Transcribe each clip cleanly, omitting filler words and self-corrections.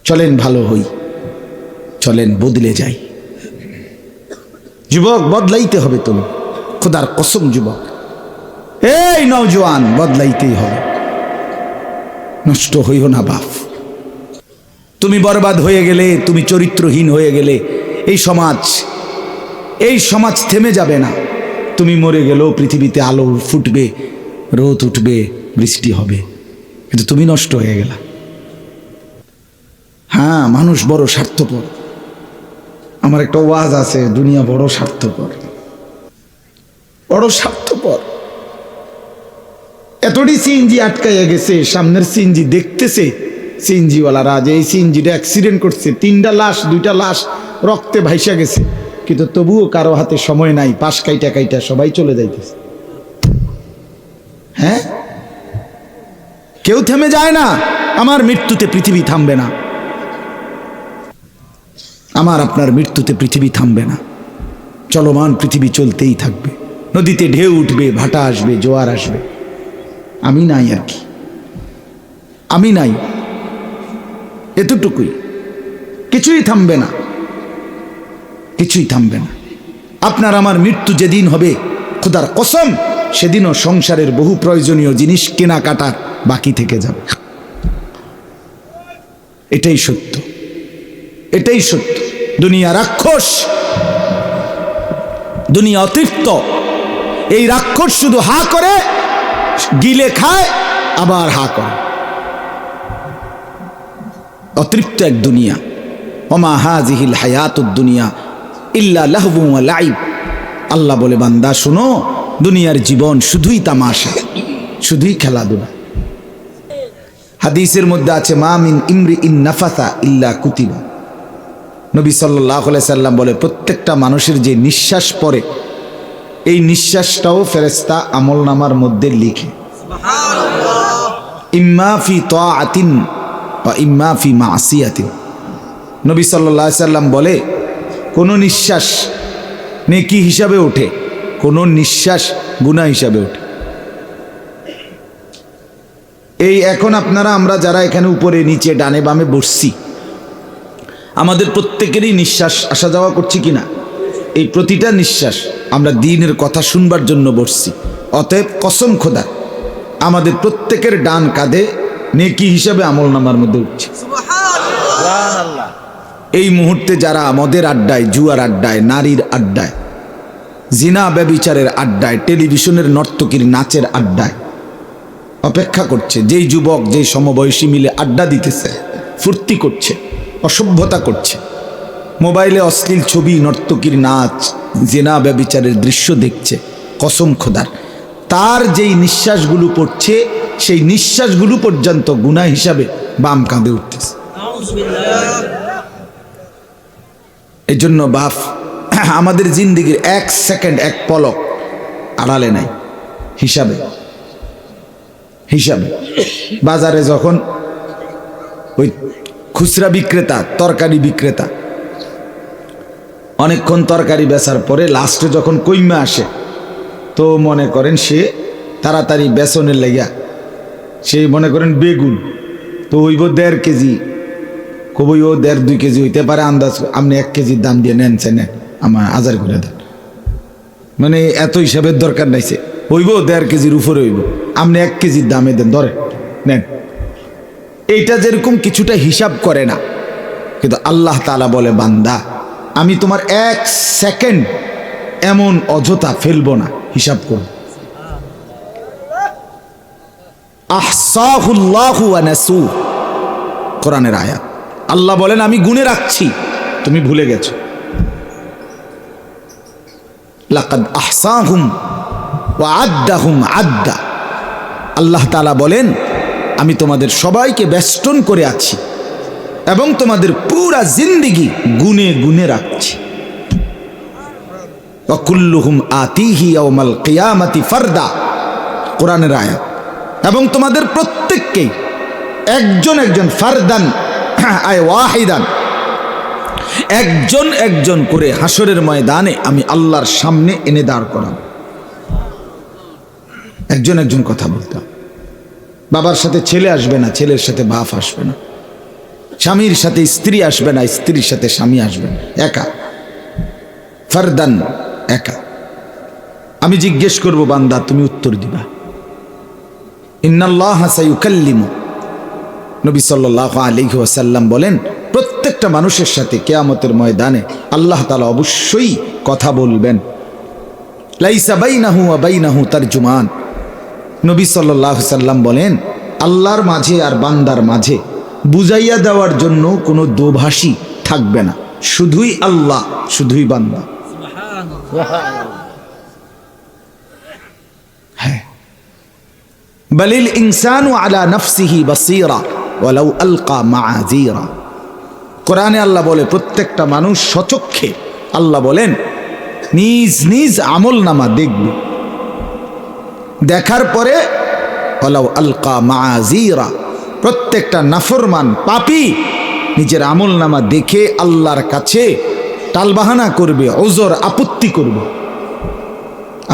চলেন ভালো হই, চলেন বদলে যাই। যুবক বদলাইতে হবে, তুমি খোদার কসম যুবক, এই নওজোয়ান বদলাইতেই হবে। নষ্ট হইও না বাপ। তুমি বরবাদ হয়ে গেলে, তুমি চরিত্রহীন হয়ে গেলে এই সমাজ থেমে যাবে না। তুমি মরে গেলেও পৃথিবীতে আলো ফুটবে, রোদ উঠবে, বৃষ্টি হবে, কিন্তু তুমি নষ্ট হয়ে গেলা। হ্যাঁ, মানুষ বড় স্বার্থপর। আমার একটা ওয়াজ আছে, দুনিয়া বড় স্বার্থপর, বড় স্বার্থপর। এতটি সিএনজি আটকাইয়া গেছে, সামনের সিএনজি দেখতেছে সিএনজিওয়ালারা যে এই সিএনজিটা অ্যাক্সিডেন্ট করছে, 3টা লাশ 2টা লাশ রক্তে ভাইসা গেছে, কিন্তু তবুও কারো হাতে সময় নাই, পাশ কাইটা কাইটা সবাই চলে যাইতেছে। হ্যাঁ, কেউ থেমে যায় না। আমার মৃত্যুতে পৃথিবী থামবে না, আমার আপনার মৃত্যুতে পৃথিবী থামবে না। চলমান পৃথিবী চলতেই থাকবে। নদীতে ঢেউ উঠবে, ভাটা আসবে, জোয়ার আসবে, আমি নাই আর কি, আমি নাই, এতটুকুই। কিছুই থামবে না, কিছুই থামবে না। আপনার আমার মৃত্যু যেদিন হবে, খোদার কসম, সেদিনও সংসারের বহু প্রয়োজনীয় জিনিস কেনাকাটার বাকি থেকে যাবে। এটাই সত্য, এটাই সত্য। দুনিয়া রাক্ষস, দুনিয়া অতৃপ্ত। এই রাক্ষস শুধু হা করে, গিলে খায়, আবার হা করে। অতৃপ্ত এক দুনিয়া। ওমা হাযিহিল হায়াতুদ দুনিয়া ইল্লা লাহবু ওয়া লাইব। আল্লাহ বলে, বান্দা শুনো, দুনিয়ার জীবন শুধুই তামাশা, শুধুই খেলাধুলা। হাদিসের মধ্যে আছে, মা মিন ইমরিইন নাফাসা ইল্লা কুতিবা। নবী সাল্লাল্লাহু আলাইহি সাল্লাম বলে, প্রত্যেকটা মানুষের যে নিঃশ্বাস পড়ে, এই নিঃশ্বাসটাও ফেরেশতা আমলনামার মধ্যে লিখে। সুবহানাল্লাহ। ইম্মা ফি তাআতিন বা ইম্মা ফি মাসিয়াতিন। নবী সাল্লাল্লাহু আলাইহি সাল্লাম বলে, কোন নিঃশ্বাস নেকি হিসাবে ওঠে, কোন নিঃশ্বাস গুনাহ হিসাবে ওঠে। এই এখন আমরা যারা এখানে উপরে নিচে ডানে বামে বসছি, আমাদের প্রত্যেকেরই নিঃশ্বাস আসা যাওয়া করছি কিনা? এই প্রতিটা নিঃশ্বাস আমরা দ্বীনের কথা শুনবার জন্য বসছি। অতএব কসম খোদা, আমাদের প্রত্যেকের ডান কাঁধে নেকি হিসাবে আমলনামার মধ্যে উঠছে। সুবহানাল্লাহ। এই মুহূর্তে যারা মদের আড্ডায়, জুয়ার আড্ডায়, নারীর আড্ডায়, জিনা ব্যভিচারের আড্ডায়, টেলিভিশনের নর্তকীর নাচের আড্ডায় অপেক্ষা করছে, যেই যুবক যেই সমবয়সী মিলে আড্ডা দিতেছে, ফুর্তি করছে, অসভ্যতা করছে, মোবাইলে অশ্লীল ছবি, নর্তকীর নাচ, জিনা ব্যভিচারের দৃশ্য দেখছে, কসম খোদার, তার যেই নিঃশ্বাসগুলো পড়ছে, সেই নিঃশ্বাসগুলো পর্যন্ত গুনাহ হিসাবে বাম কাঁধে উঠতেছে। এই জন্য বাপ, আমাদের জিন্দেগির 1 সেকেন্ড, 1 পলক আড়ালে নাই, হিসাবে হিসাবে। বাজারে যখন ওই খুচরা বিক্রেতা, তরকারি বিক্রেতা অনেকক্ষণ তরকারি বেচার পরে লাস্টে যখন কইমা আসে, তো মনে করেন সে তাড়াতাড়ি বেসনের লাগিয়া, সে মনে করেন বেগুন তো হইব 1.5 কেজি, কবই ও 1.5-2 কেজি হইতে পারে, আন্দাজ আপনি 1 কেজির দাম দিয়ে নেন, আমার 1000 করে দেন, মানে এত হিসাবের দরকার নাইছে, হইব 1.5 কেজির উপরে হইব, আপনি 1 কেজির দামে দেন, ধরে নেন। এইটা যেরকম কিছুটা হিসাব করে না, কিন্তু আল্লাহ তাআলা বলে, বান্দা আমি তোমার 1 সেকেন্ড এমন অযথা ফেলবো না, হিসাব করব। আহসাহুল্লাহু ওয়া নাসু, কোরআনের আয়াত। আল্লাহ বলেন, আমি গুনে রাখছি, তুমি ভুলে গেছো। লাকাদ আহসাহুম ওয়া আদ্দাহুম আদ্দা। আল্লাহ তাআলা বলেন, আমি তোমাদের সবাইকে বেষ্টন করে আছি এবং তোমাদের পুরা জিন্দেগি গুনে গুনে রাখছি। ওয়া কুল্লুহুম আতিহি ইয়াউমাল কিয়ামাতি ফারদা, কোরআনের আয়াত। এবং তোমাদের প্রত্যেককেই একজন একজন, ফারদান আয় ওয়াহিদান, একজন একজন করে হাসরের ময়দানে আমি আল্লাহর সামনে এনে দাঁড় করাবো। একজন একজন কথা বলতাম। বাবার সাথে ছেলে আসবে না, ছেলের সাথে বাপ আসবে না, স্বামীর সাথে স্ত্রী আসবে না, স্ত্রীর সাথে স্বামী আসবে না, একা, ফারদান, একা। আমি জিজ্ঞেস করব বান্দা, তুমি উত্তর দিবা। ইন্নাল্লাহা সায়ুকাল্লিমু, নবী সাল্লাল্লাহু আলাইহি ওয়াসাল্লাম বলেন, প্রত্যেকটা মানুষের সাথে কিয়ামতের ময়দানে আল্লাহ তাআলা অবশ্যই কথা বলবেন। লাইসা বাইনাহু ওয়া বাইনাহু তারজুমান, নবী সাল্লাল্লাহু আলাইহি ওয়াসাল্লাম বলেন, আল্লাহর মাঝে আর বান্দার মাঝে বুঝাইয়া দেওয়ার জন্য কোনো দোভাষী থাকবে না, শুধুই আল্লাহ, শুধুই বান্দা। হ্যাঁ, বালিল ইনসানু আলা নাফসিহি বাসীরা ওয়ালাউ আলকা মাআযীরা। কোরআনে আল্লাহ বলে প্রত্যেকটা মানুষ সচক্ষে, আল্লাহ বলেন, নিজ নিজ আমল নামা দেখবে, দেখার পরে ওয়ালাউ আলকা মাআযীরা, প্রত্যেকটা নাফরমান পাপী নিজের আমল নামা দেখে আল্লাহর কাছে টালবাহানা করবে, ওজর আপত্তি করবে,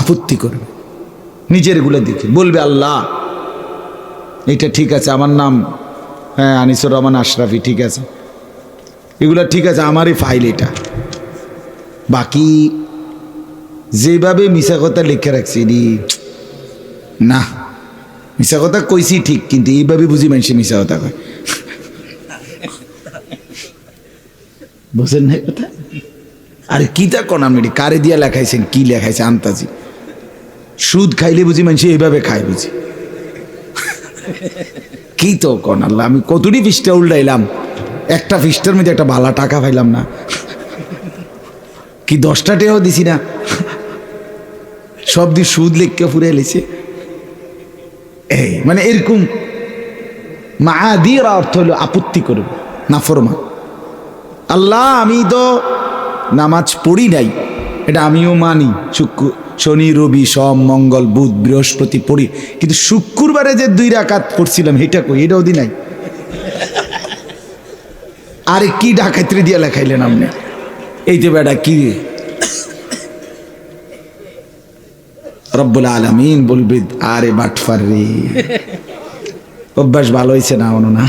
আপত্তি করবে, নিজের গুলো দেখে বলবে, আল্লাহ এটা ঠিক আছে, আমার নাম হ্যাঁ আনিসুর রহমান আশরাফি, ঠিক আছে, এগুলা ঠিক আছে, আমারই ফাইল এটা, বাকি যেভাবে মিশা কথা লিখে রাখছি না, মিশা কথা কইছি ঠিক, কিন্তু এইভাবে বুঝি মানুষে মিশা কথা কয়, বুঝেন না কথা? আরে কিটা কোন আপনি কারে দিয়া লেখাইছেন, কি লেখাইছে আন্তাজি, সুদ খাইলে বুঝি মানুষ এইভাবে খায় বুঝি, কি তো কোন আল্লাহ, আমি কতটি পৃষ্ঠা উল্টাইলাম, একটা পৃষ্ঠার মধ্যে একটা ভালো টাকা পাইলাম না, কি 10টা টাকাও দিছি না, সব দিয়ে সুদ লেখকে ফুরে এলেছে। এই মানে এরকম মাআযীরা অর্থ হলো আপত্তি করবে, নাফরমান। আল্লাহ আমি তো নামাজ পড়ি নাই, এটা আমিও মানি, শনি রবি সোম মঙ্গল বুধ বৃহস্পতি পড়ি, কিন্তু শুক্রবারে যে 2 রাকাত পড়ছিলাম এটা কই, এটাও দি নাই। আরে কি ডাকাইত্রি দিয়া লেখাইলেন আপনি, এই যে বেটা কি, রব্বুল আলামিন বলবে, আরে বাটফার রে, অভ্যাস ভালো হয়েছে না অন না।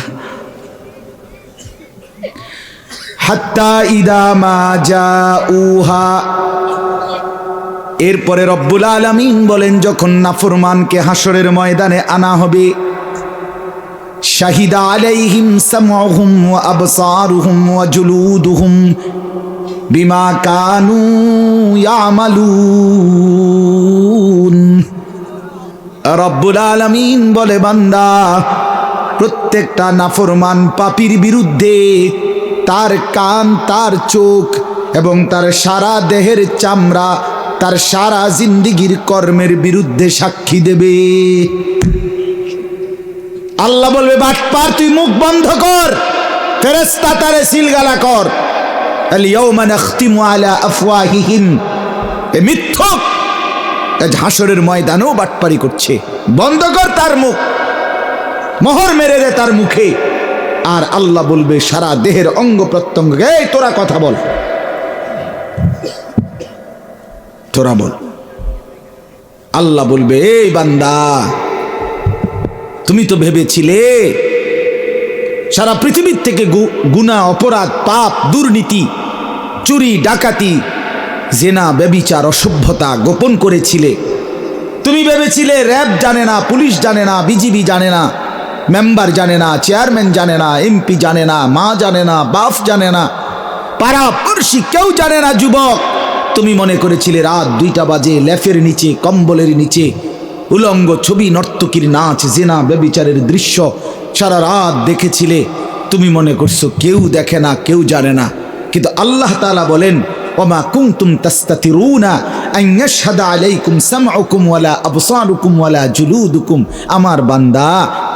হাত্তা ইদা মা জাউহা, এরপরে রব্বুল আলামিন বলেন, যখন নাফরমানকে হাসরের ময়দানে আনা হবে, শাহিদা আলাইহিম সামউহুম ওয়া আবসারুহুম ওয়া জুলুদুহুম বিমা কানু ইয়ামালুন। রব্বুল আলামিন বলে, বান্দা, প্রত্যেকটা নাফরমান পাপীর বিরুদ্ধে তার কান, তার চোখ এবং তার সারা দেহের চামড়া, তার সারা জিন্দেগীর কর্মের বিরুদ্ধে সাক্ষী দেবে। আল্লাহ বলবে, বাটপার তুই মুখ বন্ধ কর, ফেরেশতা তারে সিলগালা কর, আল ইয়াউমা নাখতিমু আলা আফওয়াহিহিম, এ মিথ্যক হাসরের ময়দানেও বাটপারি করছে, বন্ধ কর তার মুখ, মোহর মেরে দে তার মুখে। আর আল্লাহ বলবে সারা দেহের অঙ্গ প্রত্যঙ্গ, এই তোরা কথা বল, তোরা বল। আল্লাহ বলবে, এই বান্দা, তুমি তো ভেবেছিলে সারা পৃথিবীর থেকে গুনাহ, অপরাধ, পাপ, দুর্নীতি, চুরি, ডাকাতি, জেনা, ব্যভিচার, অসভ্যতা গোপন করেছিলে। তুমি ভেবেছিলে র্যাব জানে না, পুলিশ জানে না, বিজিবি জানে না, মেম্বার জানে না, চেয়ারম্যান জানে না, এমপি জানে না, মা জানে না, বাপ জানে না, পাড়া পড়শি কেউ জানে না। যুবক, তুমি মনে করেছিলে রাত 2টা বাজে লেফের নিচে, কম্বলের নিচে উলঙ্গ ছবি, নর্তকীর নাচ, জেনা, ব্যভিচারের দৃশ্য সারা রাত দেখেছিলে। তুমি মনে করছো কেউ দেখে না, কেউ জানে না, কিন্তু আল্লাহ তাআলা বলেন, ওমা কুনতুম তাস্তাতিরুনা আন ইয়াশহাদা আলাইকুম সামউকুম ওয়ালা আবসারুকুম ওয়ালা জুলুদুকুম। আমার বান্দা,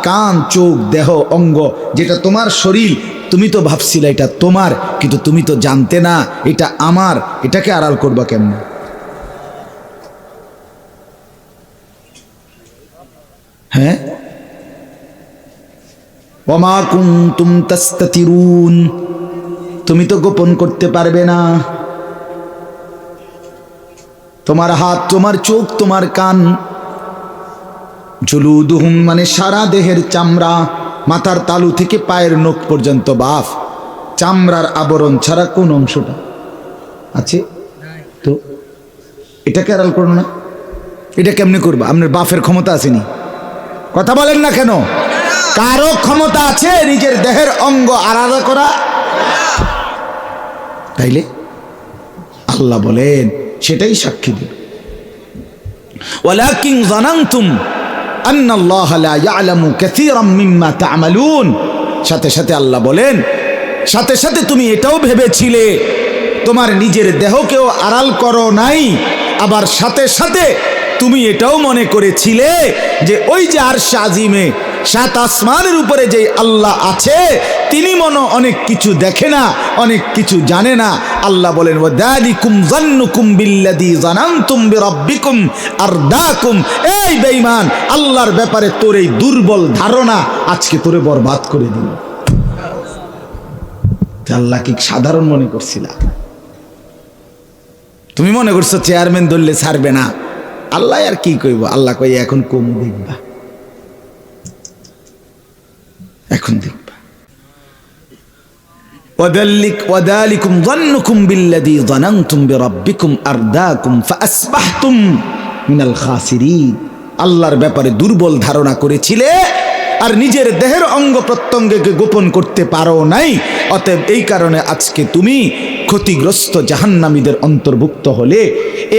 কান, চোখ, দেহ, অঙ্গ, যেটা তোমার শরীর, তুমি তো ভাবছিলে এটা তোমার, কিন্তু তুমি তো জানতে না এটা আমার, এটাকে আড়াল করবা কেমনে? হ্যাঁ, ওমা কুনতুম তাস্তাতিরুন, তুমি তো গোপন করতে পারবে না। তোমার হাত, তোমার চোখ, তোমার কান, জুলুদুহুম মানে সারা দেহের চামড়া, মাথার তালু থেকে পায়ের নখ পর্যন্ত বাফ, চামড়ার আবরণ ছাড়া কোন অংশটা আছে? তো এটাকে আড়াল করো না, এটা কেমনে করবা? আপনার বাফের ক্ষমতা আসেনি? কথা বলেন না কেন? কারো ক্ষমতা আছে নিজের দেহের অঙ্গ আলাদা করা? তাইলে আল্লাহ বলেন সেটাই সাক্ষী দিন। ওয়ালাকিন যানানতুম আন্নাল্লাহ লা ইয়ালামু কাসীরাম মিম্মা তা'মালুন। সাথে সাথে আল্লাহ বলেন, সাথে সাথে তুমি এটাও ভেবেছিলে, তোমার নিজের দেহকেও আড়াল করো নাই, আবার সাথে সাথে তুমি এটাও মনে করেছিলে যে ওই যে আরশে আজিমে সাত আসমানের উপরে যে আল্লাহ আছে তিনি মনে অনেক কিছু দেখে না, অনেক কিছু জানে না। আল্লাহ বলেন ওয়াদালিকুম যান্নুকুম বিল্লাযী যানানতুম বিরাব্বিকুম আরদাকুম। এই বেঈমান, আল্লাহর ব্যাপারে তোর এই দুর্বল ধারণা আজকে তোরে বরবাদ করে দিল। আল্লাহ কি সাধারণ মনে করছিলা? তুমি মনে করছো চেয়ারম্যান ধরলে ছাড়বে না? আল্লাহ আর কি কইব? আল্লাহ কই এখন কম দেখবা, এখন দেখবা। ওয়াদালিকুম যান্নুকুম বিল্লাযী যানানতুম বিরাব্বিকুম আরদাকুম ফাআসবাহতুম মিনাল খাসিরিন। আল্লাহর ব্যাপারে দুর্বল ধারণা করেছিলে আর নিজের দেহের অঙ্গ প্রত্যঙ্গকে গোপন করতে পারো নাই, অতএব এই কারণে আজকে তুমি ক্ষতিগ্রস্ত জাহান্নামীদের অন্তর্ভুক্ত হলে।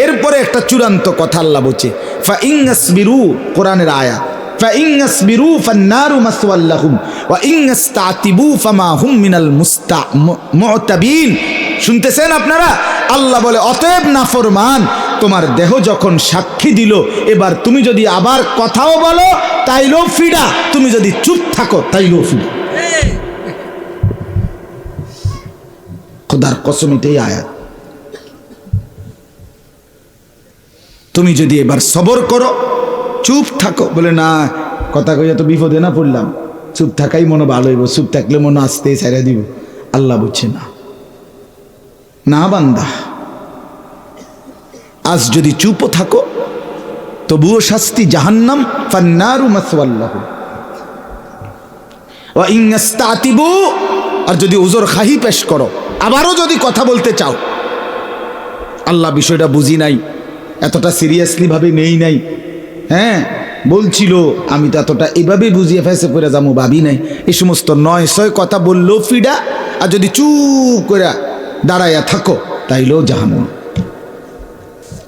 এরপরে একটা চূড়ান্ত কথা আল্লাহ বলছে, ফাইন আসবিরু, কোরআনের আয়াত, ফাইন আসবিরু ফান্নারু মাসওয়াল লাহুম ওয়া ইন ইসতাতিবু ফামা হুম মিনাল মুতাবিন। শুনতেছেন আপনারা? আল্লাহ বলে অতএব নাফরমান, তোমার দেহ যখন সাক্ষী দিল, এবার তুমি যদি আবার কথাও বলো তাইলেও ফিডা, তুমি যদি চুপ থাকো তাইলেও ফিডা। খোদার কসম এটাই আয়াত। তুমি যদি এবার সবর করো, চুপ থাকো, বলে না কথা কইয়া তো বিপদে না পড়লাম, চুপ থাকাই মনে ভালো হইব, চুপ থাকলে মনে আসতে ছেড়ে দিব। আল্লাহ বলছে না, না বান্দা, আজ যদি চুপও থাকো তবুও শাস্তি জাহান্নাম, ফান্নারু মাসওয়াল লাহুম ওয়া ইন ইসতাতিবু। আর যদি উযর খাহি পেশ করো, আবারও যদি কথা বলতে চাও, আল্লাহ বিষয়টা বুঝি নাই, এতটা সিরিয়াসলি ভাবে নেই নাই। হ্যাঁ বলছিল, আমি তো এতটা এভাবে বুঝিয়ে ফেসে করে যাবো ভাবি নাই। এই সমস্ত ৯০০ কথা বললেও ফিডা, আর যদি চুপ করে দাঁড়াইয়া থাকো তাইলেও জাহান্নাম।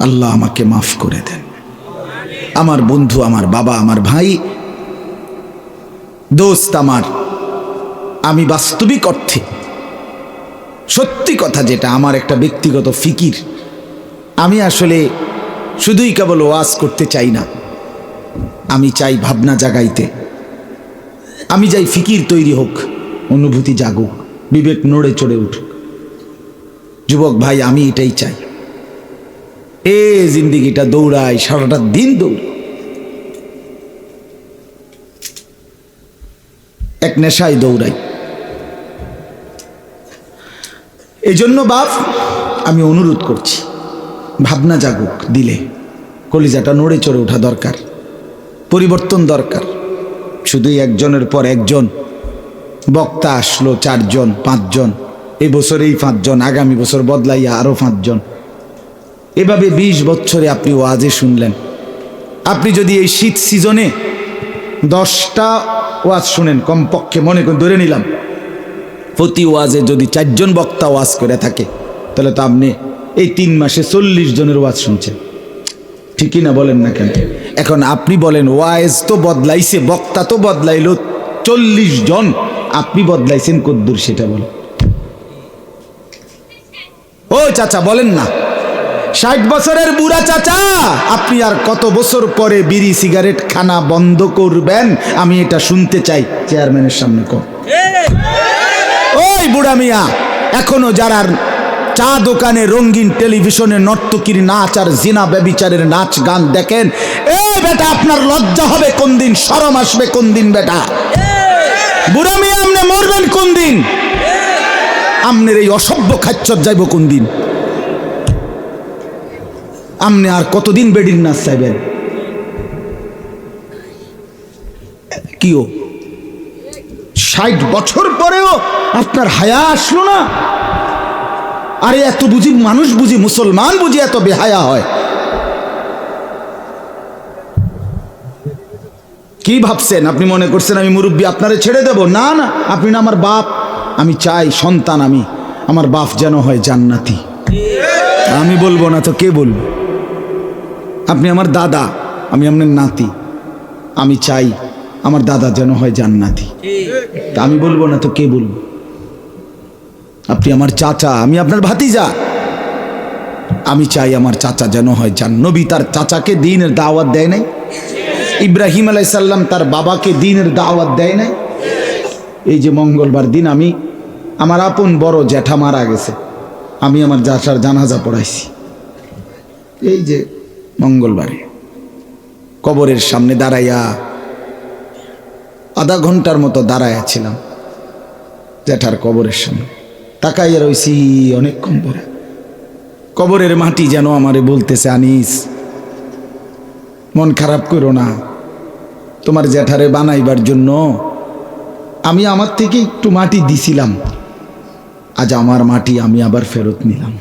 আল্লাহ আমাকে মাফ করে দেন। আমার বন্ধু, আমার বাবা, আমার ভাই, দোস্ত আমার, আমি বাস্তবিক অর্থে সত্যি কথা যেটা আমার একটা ব্যক্তিগত ফিকির, আমি আসলে শুধুই কেবল ওয়াজ করতে চাই না, আমি চাই ভাবনা জাগাইতে, আমি চাই ফিকির তৈরি হোক, অনুভূতি জাগুক, বিবেক নড়ে চড়ে উঠুক। যুবক ভাই, আমি এটাই চাই। এ জিন্দিগিটা দৌড়াই, সারাটা দিন দৌড়, এক নেশায় দৌড়াই। এই জন্য বাপ আমি অনুরোধ করছি, ভাবনা জাগুক, দিলে কলিজাটা নড়ে চড়ে ওঠা দরকার, পরিবর্তন দরকার। শুধুই একজনের পর একজন বক্তা আসলো, 4 জন 5 জন, এই বছর এই 5 জন, আগামী বছর বদলাইয়া আরো 5 জন, এভাবে 20 বছরে আপনি ওয়াজে শুনলেন। আপনি যদি এই শীত সিজনে 10টা ওয়াজ শুনেন কমপক্ষে, মনে করে ধরে নিলাম প্রতি ওয়াজে যদি 4 জন বক্তা ওয়াজ করে থাকে, তাহলে তো আপনি এই 3 মাসে 40 জনের ওয়াজ শুনছেন, ঠিকই না? বলেন না কেন? এখন আপনি বলেন, ওয়াজ তো বদলাইছে, বক্তা তো বদলাইলো 40 জন, আপনি বদলাইছেন কদ্দুর সেটা বলেন। ও চাচা বলেন না, 60 বছরের বুড়া চাচা, আপনি আর কত বছর পরে বিড়ি সিগারেট খানা বন্ধ করবেন? আমি এটা শুনতে চাই, চেয়ারম্যানের সামনে কর। ওই বুড়া মিয়া, এখনো যারা চা দোকানে, রঙিন টেলিভিশনে নর্তকীর নাচ আর জিনা ব্যভিচারের নাচ গান দেখেন, এ বেটা আপনার লজ্জা হবে কোন দিন? শরম আসবে কোন দিন? বেটা বুড়া মিয়া, আপনি মরবেন কোন দিন? আমনের এই অসভ্য খাচ্চর যাইব কোন দিন? আপনি আর কতদিন বেডির নাচ চাইবেন? কিও 60 বছর পরেও আপনার হায়া আসলো না? আরে এত বুঝি মানুষ, বুঝি মুসলমান, বুঝি এত বেহায়া হয়? কি ভাবছেন? আপনি মনে করছেন আমি মুরব্বী আপনারে ছেড়ে দেব? না না, আপনি না আমার বাপ। আমি চাই সন্তান, আমি আমার বাপ যেন হয় জান্নাতি। আমি বলবো না তো কে বলবো? আপনি আমার দাদা, আমি আপনার নাতি। আমি চাই আমার দাদা যেন হয় জান্নাতি। তা আমি বলবো না তো কে বলবো? আপনি আমার চাচা, আমি আপনার ভাতিজা। আমি চাই আমার চাচা যেন হয় নবী তার চাচাকে দ্বীনের দাওয়াত দেয় নাই? ইব্রাহিম আলাইহিস সালাম তার বাবাকে দ্বীনের দাওয়াত দেয় নাই? এই যে মঙ্গলবার দিন আমি, আমার আপন বড় জ্যাঠা মারা গেছে, আমি আমার জ্যাঠার জানাজা পড়াইছি। এই যে মঙ্গলবারে কবরের সামনে দাঁড়াইয়া আধা ঘন্টার মতো দাঁড়াইয়া ছিলাম জ্যাঠার কবরের সামনে, তাকাইয়া রইছি অনেকক্ষণ ধরে। কবরের মাটি যেন আমারে বলতেছে, আনিস মন খারাপ করো না, তোমার জ্যাঠারে বানাইবার জন্য আমি আমার থেকে একটু মাটি দিছিলাম, আজ আমার মাটি আমি আবার ফেরত নিলাম।